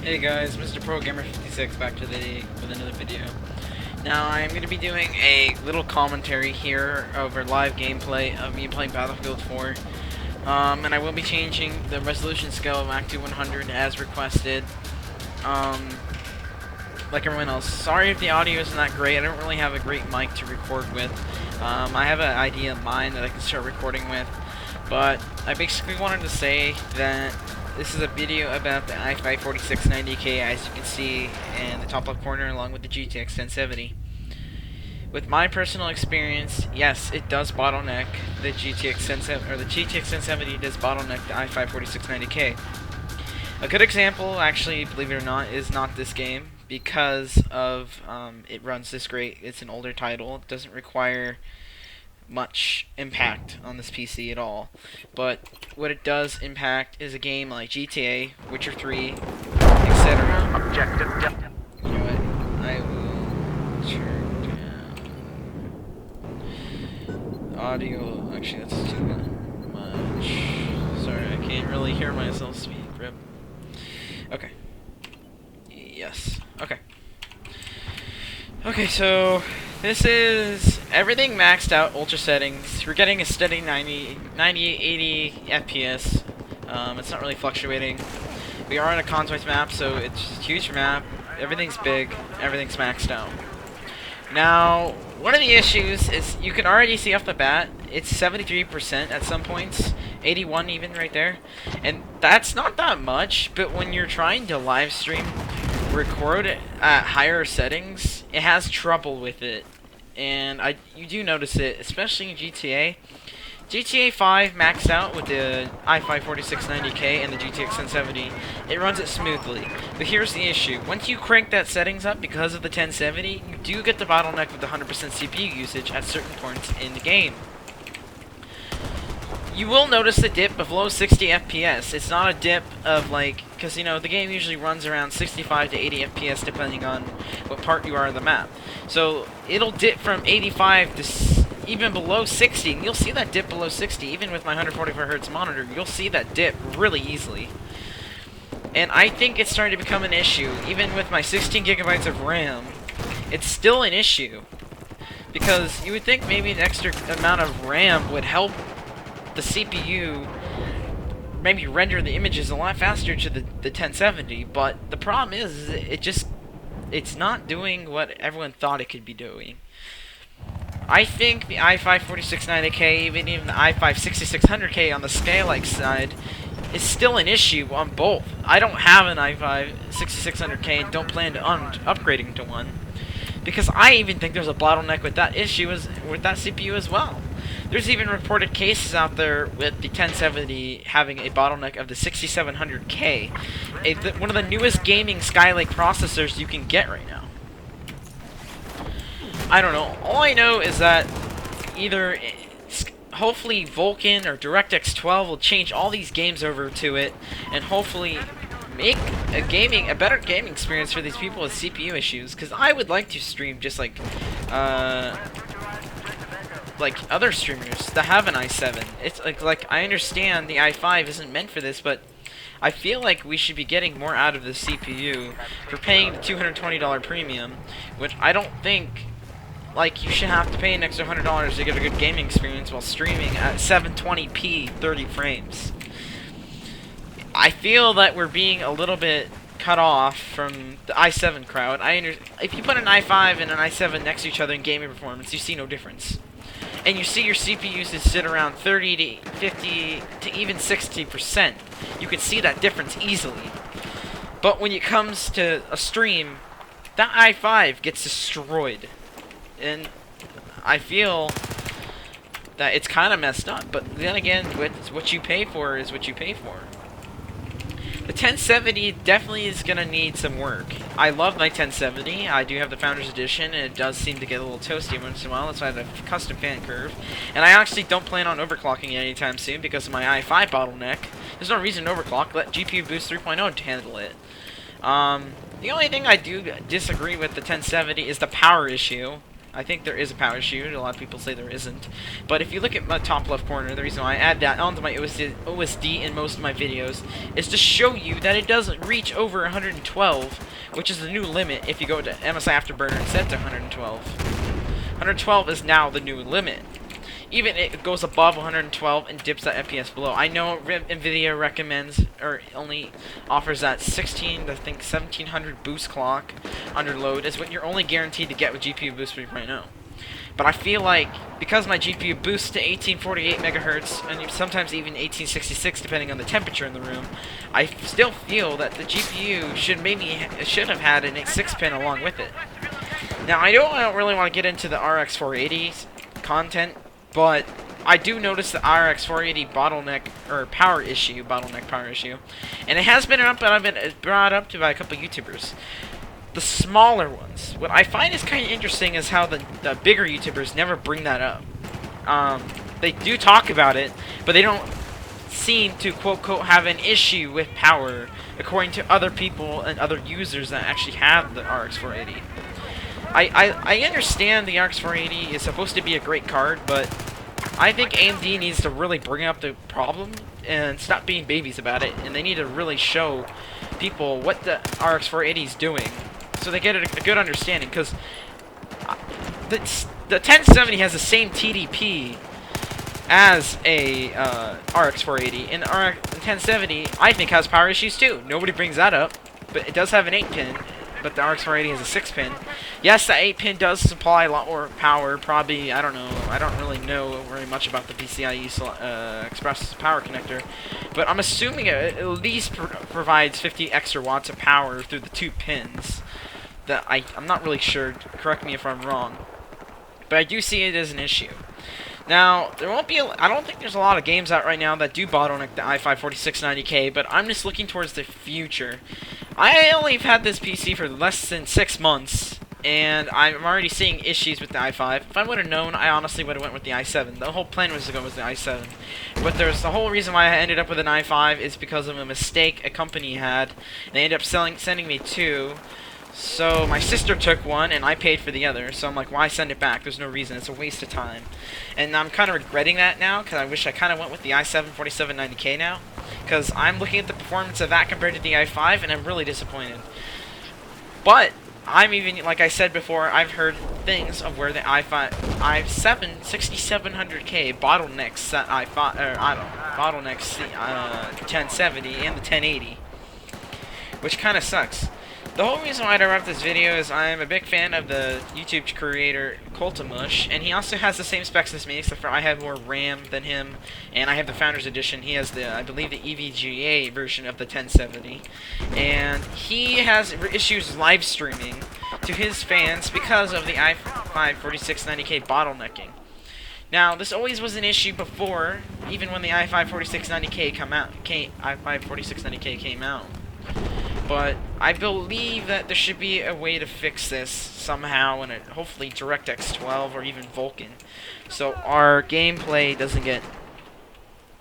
Hey guys, Mr. Pro Gamer 56 back to with another video. Now I'm going to be doing a little commentary here over live gameplay of me playing Battlefield 4. And I will be changing the resolution scale of Mac to 100 as requested. Like everyone else. Sorry if the audio isn't that great. I don't really have a great mic to record with. I have an idea in mind that I can start recording with. But I basically wanted to say that this is a video about the i5 4690K, as you can see in the top left corner, along with the GTX 1070. With my personal experience, yes, it does bottleneck the GTX 1070, or the GTX 1070 does bottleneck the i5 4690K. A good example, actually, believe it or not, is not this game, because of it runs this great. It's an older title. It doesn't require much impact on this PC at all, but what it does impact is a game like GTA, Witcher 3, etc. Objective. You know what? I will turn down audio. Actually, that's too much. Sorry, I can't really hear myself speak. Rip. Okay. Yes. Okay. Okay, so this is everything maxed out, ultra settings. We're getting a steady 80 FPS. It's not really fluctuating. We are on a contours map, so it's a huge map. Everything's big. Everything's maxed out. Now, one of the issues is you can already see off the bat, it's 73% at some points, 81 even right there. And that's not that much, but when you're trying to live stream, record at higher settings, it has trouble with it. And you do notice it, especially in GTA. GTA 5 maxed out with the i5 4690K and the GTX 1070. It runs it smoothly. But here's the issue. Once you crank that settings up because of the 1070, you do get the bottleneck with the 100% CPU usage at certain points in the game. You will notice a dip of below 60 FPS. It's not a dip of like, because you know the game usually runs around 65 to 80 FPS depending on what part you are of the map. So it'll dip from 85 to even below 60, and you'll see that dip below 60 even with my 144Hz monitor. You'll see that dip really easily. And I think it's starting to become an issue. Even with my 16 gigabytes of RAM, it's still an issue. Because you would think maybe an extra amount of RAM would help the CPU maybe render the images a lot faster to the 1070, but the problem is it's not doing what everyone thought it could be doing. I think the i5 4690K, even the i5 6600K on the Skylake side, is still an issue on both. I don't have an i5 6600K and don't plan to upgrading to one, because I even think there's a bottleneck with that issue with that CPU as well. There's even reported cases out there with the 1070 having a bottleneck of the 6700K, one of the newest gaming Skylake processors you can get right now. I don't know. All I know is that either hopefully Vulkan or DirectX 12 will change all these games over to it, and hopefully make a better gaming experience for these people with CPU issues. Because I would like to stream just like other streamers that have an i7. It's like I understand the i5 isn't meant for this, but I feel like we should be getting more out of the CPU for paying the $220 premium, which I don't think, like, you should have to pay an extra $100 to get a good gaming experience while streaming at 720p 30 frames. I feel that we're being a little bit cut off from the i7 crowd. If you put an i5 and an i7 next to each other in gaming performance, you see no difference. And you see your CPUs to sit around 30 to 50 to even 60%. You can see that difference easily. But when it comes to a stream, that i5 gets destroyed. And I feel that it's kind of messed up. But then again, what you pay for is what you pay for. The 1070 definitely is going to need some work. I love my 1070. I do have the Founders Edition, and it does seem to get a little toasty once in a while. That's why I have a custom fan curve. And I actually don't plan on overclocking it anytime soon because of my i5 bottleneck. There's no reason to overclock. Let GPU Boost 3.0 to handle it. The only thing I do disagree with the 1070 is the power issue. I think there is a power issue. A lot of people say there isn't. But if you look at my top left corner, the reason why I add that onto my OSD in most of my videos is to show you that it doesn't reach over 112, which is the new limit if you go to MSI Afterburner and set to 112. 112 is now the new limit. Even it goes above 112 and dips that FPS below. I know Nvidia recommends, or only offers that 1700 boost clock under load is what you're only guaranteed to get with GPU Boost 3.0. But I feel like, because my GPU boosts to 1848 megahertz, and sometimes even 1866 depending on the temperature in the room, I still feel that the GPU should have had an 6 pin along with it. Now, I don't really want to get into the RX 480 content, but I do notice the RX 480 bottleneck power issue, and it has been brought up to by a couple YouTubers. The smaller ones. What I find is kind of interesting is how the bigger YouTubers never bring that up. They do talk about it, but they don't seem to quote have an issue with power, according to other people and other users that actually have the RX 480. I understand the RX 480 is supposed to be a great card, but I think AMD needs to really bring up the problem and stop being babies about it, and they need to really show people what the RX 480 is doing so they get a good understanding, because the 1070 has the same TDP as a RX 480, and the RX 1070 I think has power issues too. Nobody brings that up, but it does have an 8-pin. But the RX 480 has a 6-pin. Yes, the 8-pin does supply a lot more power. Probably, I don't know. I don't really know very much about the PCIe Express power connector. But I'm assuming it at least provides 50 extra watts of power through the 2 pins. I'm not really sure. Correct me if I'm wrong. But I do see it as an issue. Now, there won't be I don't think there's a lot of games out right now that do bottleneck the i5 4690K, but I'm just looking towards the future. I only have had this PC for less than 6 months, and I'm already seeing issues with the i5. If I would have known, I honestly would have went with the i7. The whole plan was to go with the i7. But there's the whole reason why I ended up with an i5 is because of a mistake a company had. They ended up sending me 2. So my sister took one, and I paid for the other. So I'm like, why send it back? There's no reason. It's a waste of time. And I'm kind of regretting that now, because I wish I kind of went with the i7 4790K now. Because I'm looking at the performance of that compared to the i5, and I'm really disappointed. But I'm even, like I said before, I've heard things of where the i7 6700K bottlenecks that bottlenecks the 1070 and the 1080, which kind of sucks. The whole reason why I wrote this video is I'm a big fan of the YouTube creator Coltamush, and he also has the same specs as me, except for I have more RAM than him, and I have the Founders Edition. He has the, I believe, the EVGA version of the 1070, and he has issues live streaming to his fans because of the i5 4690K bottlenecking. Now, this always was an issue before, even when the i5 4690K came out. But I believe that there should be a way to fix this somehow in hopefully DirectX 12 or even Vulkan, so our gameplay doesn't get,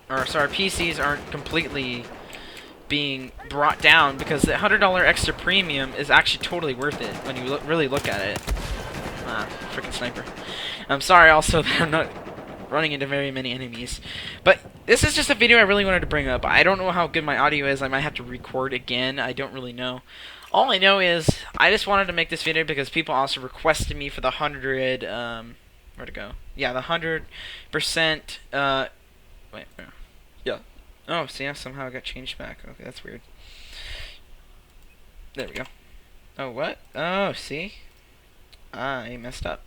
our PCs aren't completely being brought down, because the $100 extra premium is actually totally worth it when you really look at it. Freaking sniper. I'm sorry also that I'm not running into very many enemies. But this is just a video I really wanted to bring up. I don't know how good my audio is. I might have to record again. I don't really know. All I know is I just wanted to make this video because people also requested me for the 100, where'd it go? Yeah, the 100%, wait, yeah. Oh, see, somehow it got changed back. Okay, that's weird. There we go. Oh, what? Oh, see? I messed up.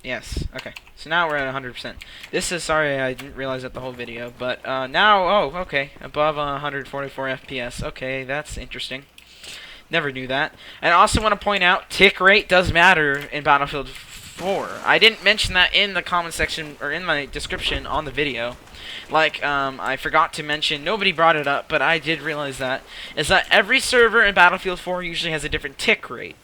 Yes, okay. So now we're at 100%. This is, sorry, I didn't realize that the whole video, but now, oh, okay, above 144 FPS. Okay, that's interesting. Never knew that. And I also want to point out, tick rate does matter in Battlefield 4. I didn't mention that in the comment section, or in my description on the video. Like, I forgot to mention, nobody brought it up, but I did realize that, is that every server in Battlefield 4 usually has a different tick rate.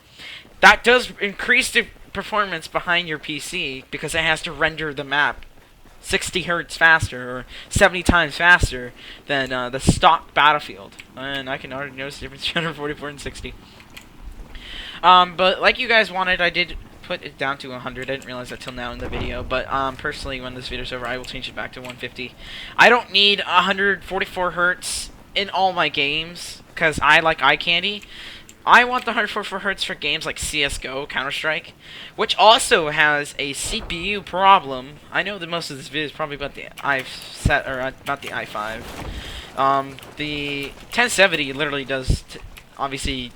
That does increase the performance behind your PC because it has to render the map 60 Hz faster or 70 times faster than the stock Battlefield. And I can already notice the difference between 144 and 60. But like you guys wanted, I did put it down to 100. I didn't realize that till now in the video, but personally, when this video's over, I will change it back to 150. I don't need 144 hertz in all my games, because I like eye candy. I want the 144 hertz for games like CS:GO, Counter-Strike, which also has a CPU problem. I know that most of this video is probably about the about the i5. The 1070 literally does, obviously,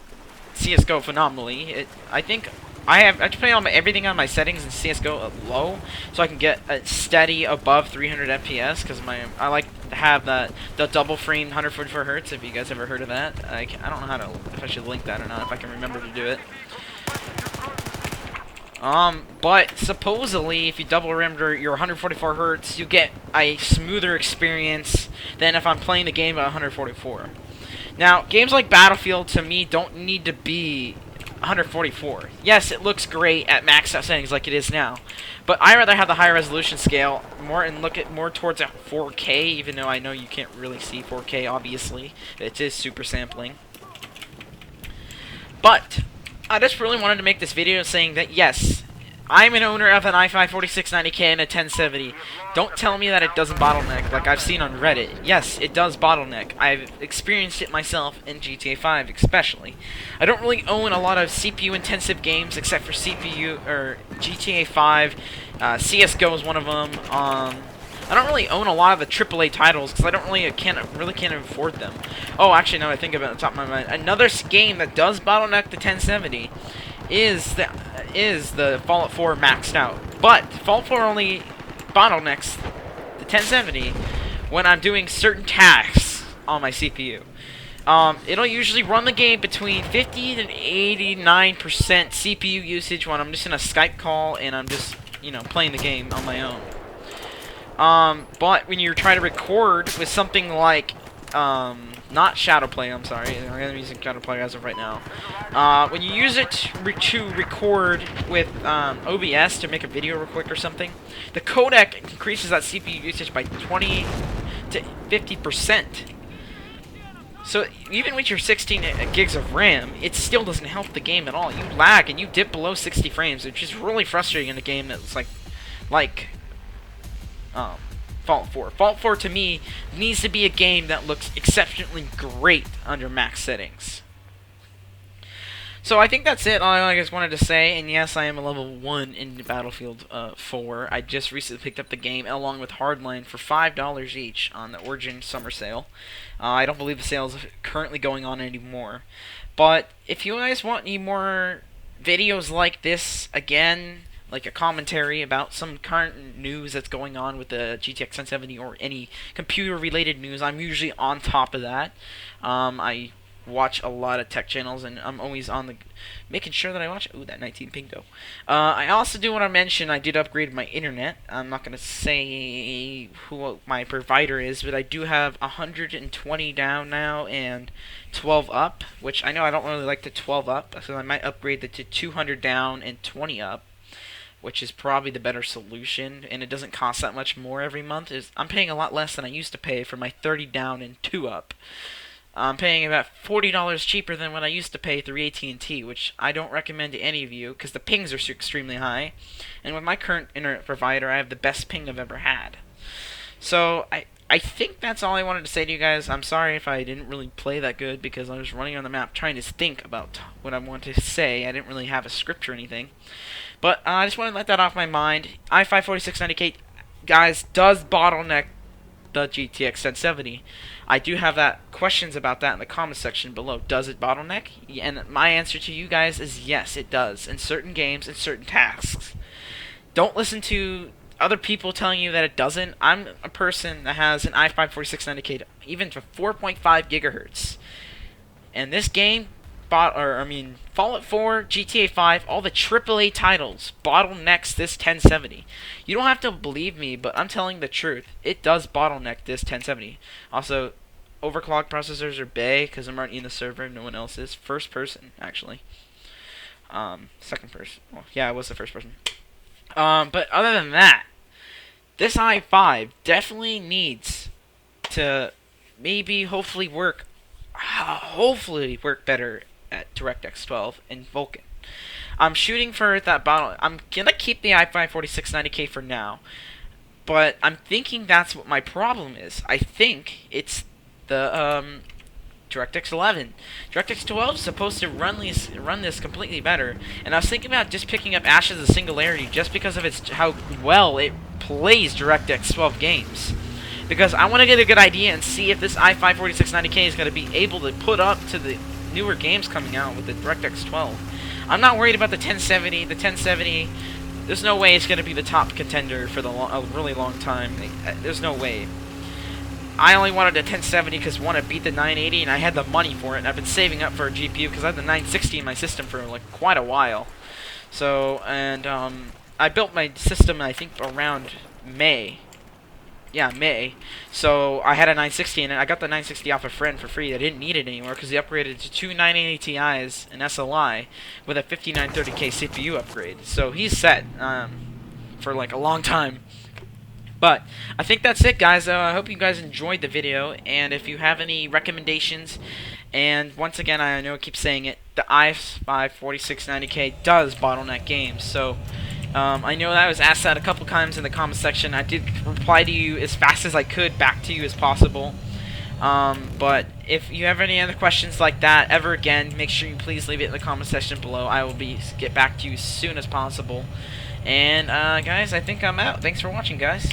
CS:GO phenomenally. I think I just put everything on my settings in CS:GO at low, so I can get a steady above 300 FPS. Because I like to have the double frame 144 hertz. If you guys ever heard of that, I don't know if I should link that or not. If I can remember to do it. But supposedly, if you double render your 144 hertz, you get a smoother experience than if I'm playing the game at 144. Now, games like Battlefield, to me, don't need to be 144. Yes, it looks great at maxed out settings like it is now, but I rather have the higher resolution scale and look at more towards a 4K, even though I know you can't really see 4K, obviously. It is super sampling. But I just really wanted to make this video saying that, yes, I'm an owner of an i5 4690K and a 1070. Don't tell me that it doesn't bottleneck like I've seen on Reddit. Yes, it does bottleneck. I've experienced it myself in GTA 5 especially. I don't really own a lot of CPU intensive games except for CPU or GTA 5. CS:GO is one of them. I don't really own a lot of the AAA titles because I don't really can't afford them. Oh, actually, now I think of it on the top of my mind, another game that does bottleneck the 1070 is the Fallout 4 maxed out. But Fallout 4 only bottlenecks the 1070 when I'm doing certain tasks on my CPU. It'll usually run the game between 50 to 89% CPU usage when I'm just in a Skype call and I'm just, playing the game on my own. But when you're trying to record with something like, not Shadowplay, I'm sorry, I'm using Shadowplay as of right now. When you use it to record with OBS to make a video real quick or something, the codec increases that CPU usage by 20 to 50%. So even with your 16 gigs of RAM, it still doesn't help the game at all. You lag and you dip below 60 frames, which is really frustrating in a game that's like Fallout 4. Fallout 4 to me needs to be a game that looks exceptionally great under max settings. So I think that's it. All I just wanted to say, and yes, I am a level 1 in Battlefield 4. I just recently picked up the game along with Hardline for $5 each on the Origin Summer Sale. I don't believe the sale is currently going on anymore. But if you guys want any more videos like this, again, like a commentary about some current news that's going on with the GTX 1070 or any computer-related news, I'm usually on top of that. I watch a lot of tech channels, and I'm always on the making sure that I watch. Ooh, that 19 ping though. I also do want to mention I did upgrade my internet. I'm not gonna say who my provider is, but I do have 120 down now and 12 up, which I know I don't really like the 12 up, so I might upgrade it to 200 down and 20 up, which is probably the better solution, and it doesn't cost that much more every month. I'm paying a lot less than I used to pay for my 30 down and 2 up. I'm paying about $40 cheaper than what I used to pay through AT&T, which I don't recommend to any of you because the pings are extremely high. And with my current internet provider, I have the best ping I've ever had. So I think that's all I wanted to say to you guys. I'm sorry if I didn't really play that good because I was running on the map trying to think about what I wanted to say. I didn't really have a script or anything. But I just want to let that off my mind. i5 4690K, guys, does bottleneck the GTX 1070. I do have questions about that in the comment section below. Does it bottleneck? And my answer to you guys is yes, it does. In certain games, in certain tasks. Don't listen to other people telling you that it doesn't. I'm a person that has an i5 4690K, even to 4.5 gigahertz. And this game, Fallout 4, GTA 5, all the AAA titles bottlenecks this 1070. You don't have to believe me, but I'm telling the truth. It does bottleneck this 1070. Also, overclocked processors are bae because I'm already in the server. No one else is. First person, actually. Second person. Well, yeah, I was the first person. But other than that, this i5 definitely needs to hopefully work better at DirectX 12 and Vulkan. I'm shooting for that bottle. I'm gonna keep the i5 4690K for now, but I'm thinking that's what my problem is. I think it's the DirectX 11. DirectX 12 is supposed to run this completely better, and I was thinking about just picking up Ashes of Singularity just because of its how well it plays DirectX 12 games. Because I want to get a good idea and see if this i5 4690K is going to be able to put up to the newer games coming out with the DirectX 12. I'm not worried about the 1070. The 1070, there's no way it's going to be the top contender for a really long time. There's no way. I only wanted a 1070 because I want to beat the 980, and I had the money for it, and I've been saving up for a GPU because I had the 960 in my system for like quite a while. So, and I built my system, I think, around May. Yeah, May. So I had a 960 in it. I got the 960 off a friend for free. I didn't need it anymore because he upgraded to two 980 Ti's and SLI with a 5930K CPU upgrade. So he's set for like a long time. But I think that's it, guys. I hope you guys enjoyed the video, and if you have any recommendations, and once again, I know I keep saying it, the i5 4690K does bottleneck games. So I know that I was asked that a couple times in the comment section. I did reply to you as fast as I could, back to you as possible. But if you have any other questions like that ever again, make sure you please leave it in the comment section below. I will get back to you as soon as possible. And guys, I think I'm out. Thanks for watching, guys.